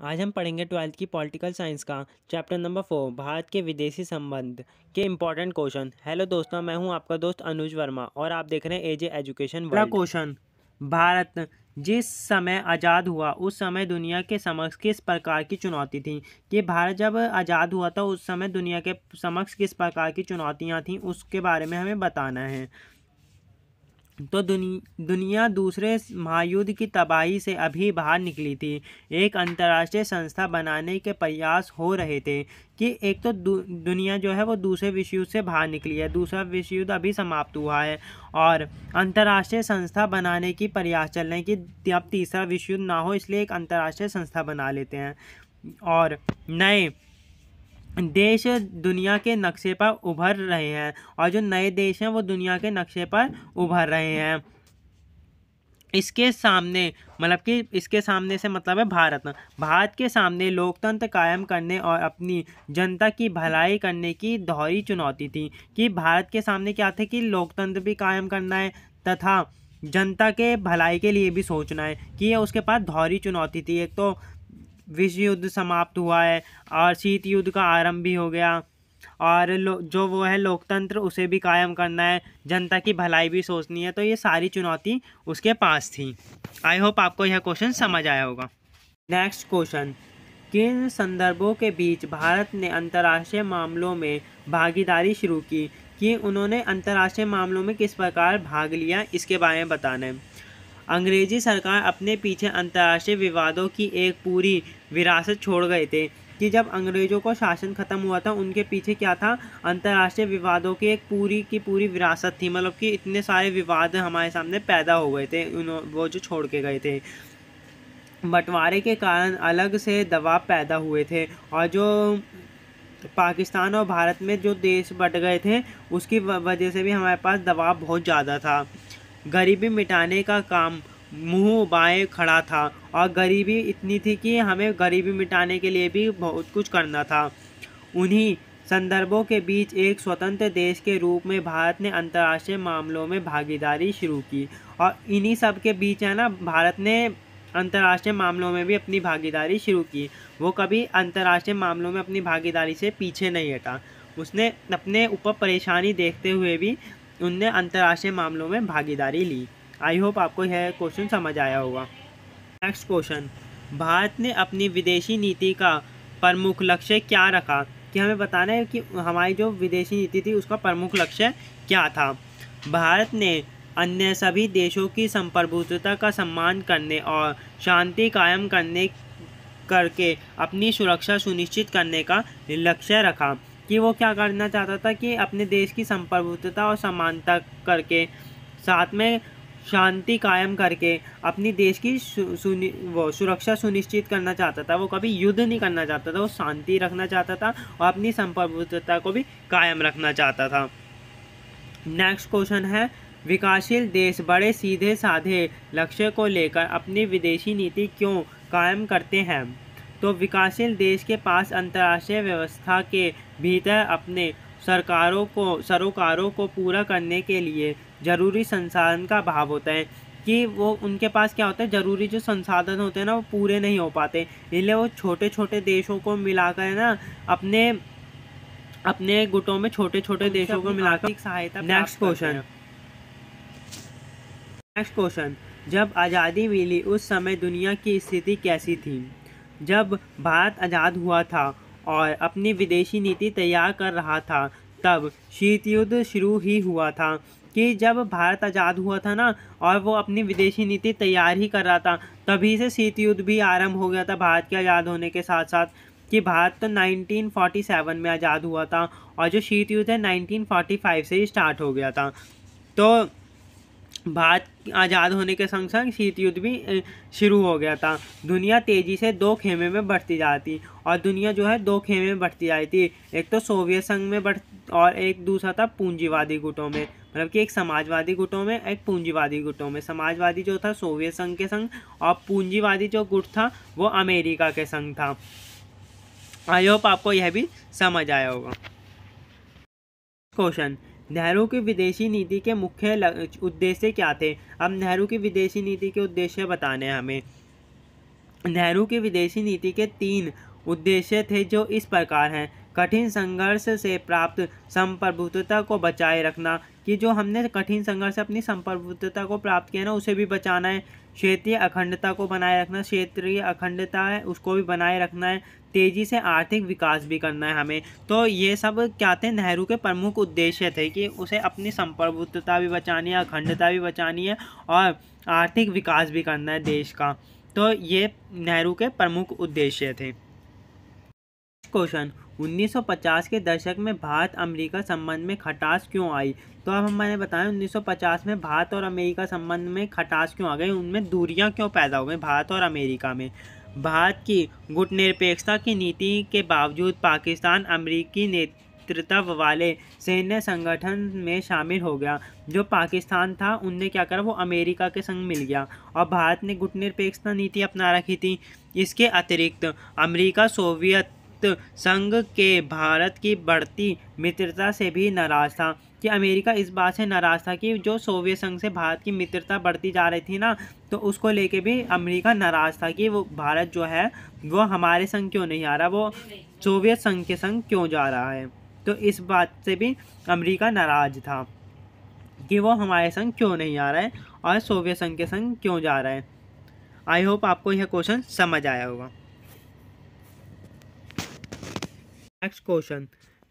आज हम पढ़ेंगे 12th की पॉलिटिकल साइंस का चैप्टर नंबर 4 भारत के विदेशी संबंध के इम्पोर्टेंट क्वेश्चन। हेलो दोस्तों, मैं हूं आपका दोस्त अनुज वर्मा और आप देख रहे हैं एजे एजुकेशन वर्ल्ड। पहला क्वेश्चन, भारत जिस समय आज़ाद हुआ उस समय दुनिया के समक्ष किस प्रकार की चुनौती थी? कि भारत जब आज़ाद हुआ था उस समय दुनिया के समक्ष किस प्रकार की चुनौतियाँ थीं उसके बारे में हमें बताना है। तो दुनिया दूसरे महायुद्ध की तबाही से अभी बाहर निकली थी। एक अंतर्राष्ट्रीय संस्था बनाने के प्रयास हो रहे थे कि एक तो दुनिया जो है वो दूसरे विश्व युद्ध से बाहर निकली है, दूसरा विश्व युद्ध अभी समाप्त हुआ है और अंतर्राष्ट्रीय संस्था बनाने की प्रयास चल रहे हैं कि अब तीसरा विश्व युद्ध ना हो, इसलिए एक अंतर्राष्ट्रीय संस्था बना लेते हैं और नए देश दुनिया के नक्शे पर उभर रहे हैं और जो नए देश हैं वो दुनिया के नक्शे पर उभर रहे हैं। इसके सामने इसके सामने से मतलब है भारत के सामने लोकतंत्र कायम करने और अपनी जनता की भलाई करने की दोहरी चुनौती थी। कि भारत के सामने क्या थे कि लोकतंत्र भी कायम करना है तथा जनता के भलाई के लिए भी सोचना है, कि ये उसके पास दोहरी चुनौती थी। एक तो विश्व युद्ध समाप्त हुआ है और शीत युद्ध का आरंभ भी हो गया और जो वो है लोकतंत्र उसे भी कायम करना है, जनता की भलाई भी सोचनी है, तो ये सारी चुनौती उसके पास थी। आई होप आपको यह क्वेश्चन समझ आया होगा। नेक्स्ट क्वेश्चन, किन संदर्भों के बीच भारत ने अंतर्राष्ट्रीय मामलों में भागीदारी शुरू की? कि उन्होंने अंतर्राष्ट्रीय मामलों में किस प्रकार भाग लिया इसके बारे में बताना है। अंग्रेजी सरकार अपने पीछे अंतर्राष्ट्रीय विवादों की एक पूरी विरासत छोड़ गए थे। कि जब अंग्रेज़ों को शासन ख़त्म हुआ था उनके पीछे क्या था, अंतर्राष्ट्रीय विवादों की एक पूरी विरासत थी। मतलब कि इतने सारे विवाद हमारे सामने पैदा हो गए थे वो जो छोड़ के गए थे। बंटवारे के कारण अलग से दबाव पैदा हुए थे और जो पाकिस्तान और भारत में जो देश बट गए थे उसकी वजह से भी हमारे पास दबाव बहुत ज़्यादा था। गरीबी मिटाने का काम मुंह बाएं खड़ा था और गरीबी इतनी थी कि हमें गरीबी मिटाने के लिए भी बहुत कुछ करना था। उन्हीं संदर्भों के बीच एक स्वतंत्र देश के रूप में भारत ने अंतर्राष्ट्रीय मामलों में भागीदारी शुरू की और इन्हीं सब के बीच है ना भारत ने अंतर्राष्ट्रीय मामलों में भी अपनी भागीदारी शुरू की। वो कभी अंतर्राष्ट्रीय मामलों में अपनी भागीदारी से पीछे नहीं हटा। उसने अपने ऊपर परेशानी देखते हुए भी उनने अंतर्राष्ट्रीय मामलों में भागीदारी ली। आई होप आपको यह क्वेश्चन समझ आया होगा। नेक्स्ट क्वेश्चन, भारत ने अपनी विदेशी नीति का प्रमुख लक्ष्य क्या रखा? कि हमें बताना है कि हमारी जो विदेशी नीति थी उसका प्रमुख लक्ष्य क्या था। भारत ने अन्य सभी देशों की संप्रभुता का सम्मान करने और शांति कायम करके अपनी सुरक्षा सुनिश्चित करने का लक्ष्य रखा। कि वो क्या करना चाहता था कि अपने देश की संप्रभुता और समानता करके साथ में शांति कायम करके अपनी देश की सुरक्षा सुनिश्चित करना चाहता था। वो कभी युद्ध नहीं करना चाहता था, वो शांति रखना चाहता था और अपनी संप्रभुता को भी कायम रखना चाहता था। नेक्स्ट क्वेश्चन है, विकासशील देश बड़े सीधे साधे लक्ष्य को लेकर अपनी विदेशी नीति क्यों कायम करते हैं? तो विकासशील देश के पास अंतर्राष्ट्रीय व्यवस्था के भीतर अपने सरोकारों को पूरा करने के लिए जरूरी संसाधन का अभाव होता है। कि वो उनके पास क्या होता है, जरूरी जो संसाधन होते हैं ना वो पूरे नहीं हो पाते, इसलिए वो छोटे छोटे देशों को मिलाकर ना अपने गुटों में छोटे छोटे देशों को मिलाकर सहायता। नेक्स्ट क्वेश्चन, जब आज़ादी मिली उस समय दुनिया की स्थिति कैसी थी? जब भारत आज़ाद हुआ था और अपनी विदेशी नीति तैयार कर रहा था तब शीत युद्ध शुरू ही हुआ था। कि जब भारत आज़ाद हुआ था ना और वो अपनी विदेशी नीति तैयार ही कर रहा था तभी से शीत युद्ध भी आरंभ हो गया था भारत के आज़ाद होने के साथ साथ। कि भारत तो 1947 में आज़ाद हुआ था और जो शीत युद्ध है 1945 से ही स्टार्ट हो गया था। तो भारत आज़ाद होने के संग संग शीत युद्ध भी शुरू हो गया था। दुनिया तेज़ी से दो खेमे में बढ़ती जाती और दुनिया जो है दो खेमे में बढ़ती जाती थी। एक तो सोवियत संघ में और एक दूसरा था पूंजीवादी गुटों में। मतलब कि एक समाजवादी गुटों में एक पूंजीवादी गुटों में। समाजवादी जो था सोवियत संघ के संग और पूंजीवादी जो गुट था वो अमेरिका के संग था। आई होप आपको यह भी समझ आया होगा। क्वेश्चन, नेहरू की विदेशी नीति के मुख्य उद्देश्य क्या थे? अब नेहरू की विदेशी नीति के उद्देश्य बताने हैं हमें। नेहरू की विदेशी नीति के 3 उद्देश्य थे जो इस प्रकार हैं। कठिन संघर्ष से प्राप्त संप्रभुत्वता को बचाए रखना, कि जो हमने कठिन संघर्ष से अपनी संप्रभुत्वता को प्राप्त किया ना उसे भी बचाना है। क्षेत्रीय अखंडता को बनाए रखना, क्षेत्रीय अखंडता है उसको भी बनाए रखना है। तेजी से आर्थिक विकास भी करना है हमें। तो ये सब क्या थे, नेहरू के प्रमुख उद्देश्य थे कि उसे अपनी संप्रभुत्वता भी बचानी है, अखंडता भी बचानी है और आर्थिक विकास भी करना है देश का। तो ये नेहरू के प्रमुख उद्देश्य थे। क्वेश्चन, 1950 के दशक में भारत अमेरिका संबंध में खटास क्यों आई? तो अब मैंने बताया 1950 में भारत और अमेरिका संबंध में खटास क्यों आ गई, उनमें दूरियां क्यों पैदा हो गई भारत और अमेरिका में। भारत की गुटनिरपेक्षता की नीति के बावजूद पाकिस्तान अमेरिकी नेतृत्व वाले सैन्य संगठन में शामिल हो गया। जो पाकिस्तान था उनने क्या करा, वो अमेरिका के संग मिल गया और भारत ने गुटनिरपेक्षता नीति अपना रखी थी। इसके अतिरिक्त अमेरिका सोवियत संघ के भारत की बढ़ती मित्रता से भी नाराज था, कि अमेरिका इस बात से नाराज था कि जो सोवियत संघ से भारत की मित्रता बढ़ती जा रही थी ना, तो उसको लेके भी अमेरिका नाराज था कि वो भारत जो है वो हमारे संग क्यों नहीं आ रहा, वो सोवियत संघ के संग क्यों जा रहा है। तो इस बात से भी अमेरिका नाराज था कि वो हमारे संग क्यों नहीं आ रहा है और सोवियत संघ के संग क्यों जा रहा है। आई होप आपको यह क्वेश्चन समझ आया होगा। नेक्स्ट क्वेश्चन,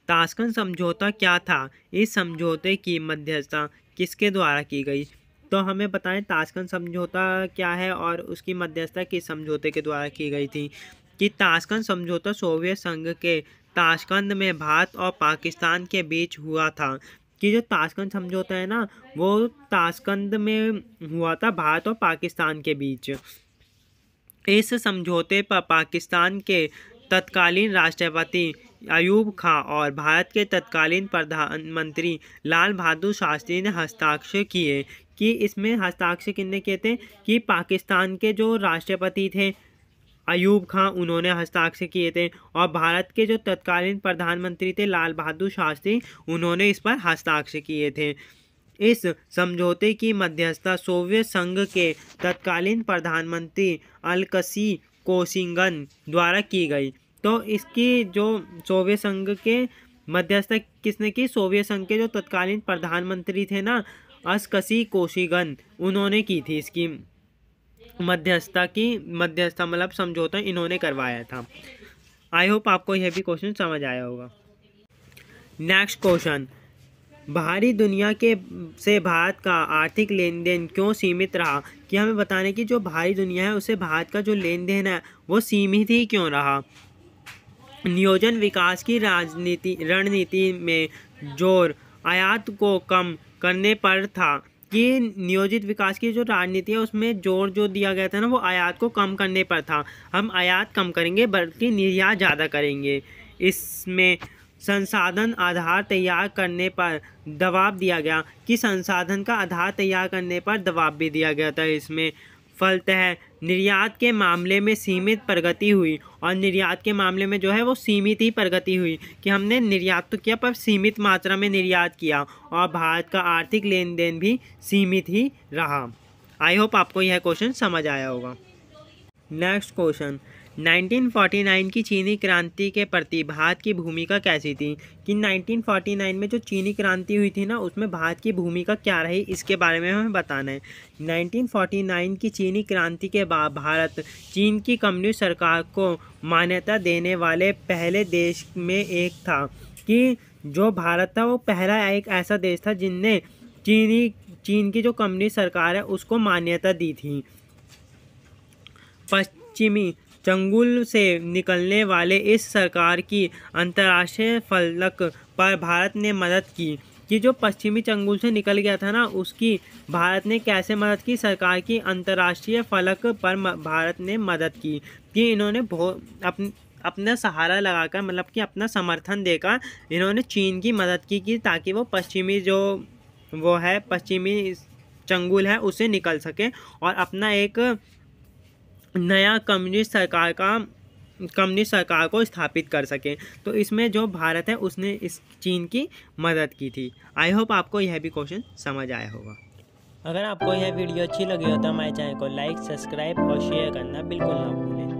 ताशकंद समझौता क्या था? इस समझौते की मध्यस्थता किसके द्वारा की गई? तो हमें बताएं ताशकंद समझौता क्या है और उसकी मध्यस्थता किस समझौते के द्वारा की गई थी। कि ताशकंद समझौता सोवियत संघ के ताशकंद में भारत और पाकिस्तान के बीच हुआ था। कि जो ताशकंद समझौता है ना, वो ताशकंद में हुआ था भारत और पाकिस्तान के बीच। इस समझौते पर पाकिस्तान के तत्कालीन राष्ट्रपति अयूब खां और भारत के तत्कालीन प्रधानमंत्री लाल बहादुर शास्त्री ने हस्ताक्षर किए। कि इसमें हस्ताक्षर किसने किए थे? कि पाकिस्तान के जो राष्ट्रपति थे अयूब खां, उन्होंने हस्ताक्षर किए थे और भारत के जो तत्कालीन प्रधानमंत्री थे लाल बहादुर शास्त्री, उन्होंने इस पर हस्ताक्षर किए थे। इस समझौते की मध्यस्थता सोवियत संघ के तत्कालीन प्रधानमंत्री अलकसी कोसिंगन द्वारा की गई। तो इसकी जो सोवियत संघ के मध्यस्थता किसने की? सोवियत संघ के जो तत्कालीन प्रधानमंत्री थे ना, अलकसी कोसिंगन, उन्होंने की थी इसकी मध्यस्थता मतलब समझौता इन्होंने करवाया था। आई होप आपको यह भी क्वेश्चन समझ आया होगा। नेक्स्ट क्वेश्चन, बाहरी दुनिया के से भारत का आर्थिक लेन देन क्यों सीमित रहा? कि हमें बताने की जो बाहरी दुनिया है उससे भारत का जो लेन देन है वो सीमित ही क्यों रहा। नियोजन विकास की रणनीति में जोर आयात को कम करने पर था। कि नियोजित विकास की जो राजनीति है उसमें जोर जो दिया गया था ना, वो आयात को कम करने पर था। हम आयात कम करेंगे बल्कि निर्यात ज़्यादा करेंगे। इसमें संसाधन आधार तैयार करने पर दबाव दिया गया। कि संसाधन का आधार तैयार करने पर दबाव भी दिया गया था इसमें। फलतः निर्यात के मामले में सीमित प्रगति हुई और निर्यात के मामले में जो है वो सीमित ही प्रगति हुई। कि हमने निर्यात तो किया पर सीमित मात्रा में निर्यात किया और भारत का आर्थिक लेन देन भी सीमित ही रहा। आई होप आपको यह क्वेश्चन समझ आया होगा। नेक्स्ट क्वेश्चन, 1949 की चीनी क्रांति के प्रति भारत की भूमिका कैसी थी? कि 1949 में जो चीनी क्रांति हुई थी ना, उसमें भारत की भूमिका क्या रही, इसके बारे में हमें बताना है। 1949 की चीनी क्रांति के बाद भारत चीन की कम्युनिस्ट सरकार को मान्यता देने वाले पहले देश में एक था। कि जो भारत था वो पहला एक ऐसा देश था जिनने चीन की जो कम्युनिस्ट सरकार है उसको मान्यता दी थी। पश्चिमी चंगुल से निकलने वाले इस सरकार की अंतर्राष्ट्रीय फलक पर भारत ने मदद की। कि जो पश्चिमी चंगुल से निकल गया था ना, उसकी भारत ने कैसे मदद की? सरकार की अंतर्राष्ट्रीय फलक पर भारत ने मदद की। कि इन्होंने अपना सहारा लगाकर मतलब कि अपना समर्थन देकर इन्होंने चीन की मदद की ताकि वो पश्चिमी जो वो है पश्चिमी चंगुल है उससे निकल सके और अपना एक नया कम्युनिस्ट सरकार को स्थापित कर सके। तो इसमें जो भारत है उसने इस चीन की मदद की थी। आई होप आपको यह भी क्वेश्चन समझ आया होगा। अगर आपको यह वीडियो अच्छी लगी हो तो हमारे चैनल को लाइक, सब्सक्राइब और शेयर करना बिल्कुल ना भूलें।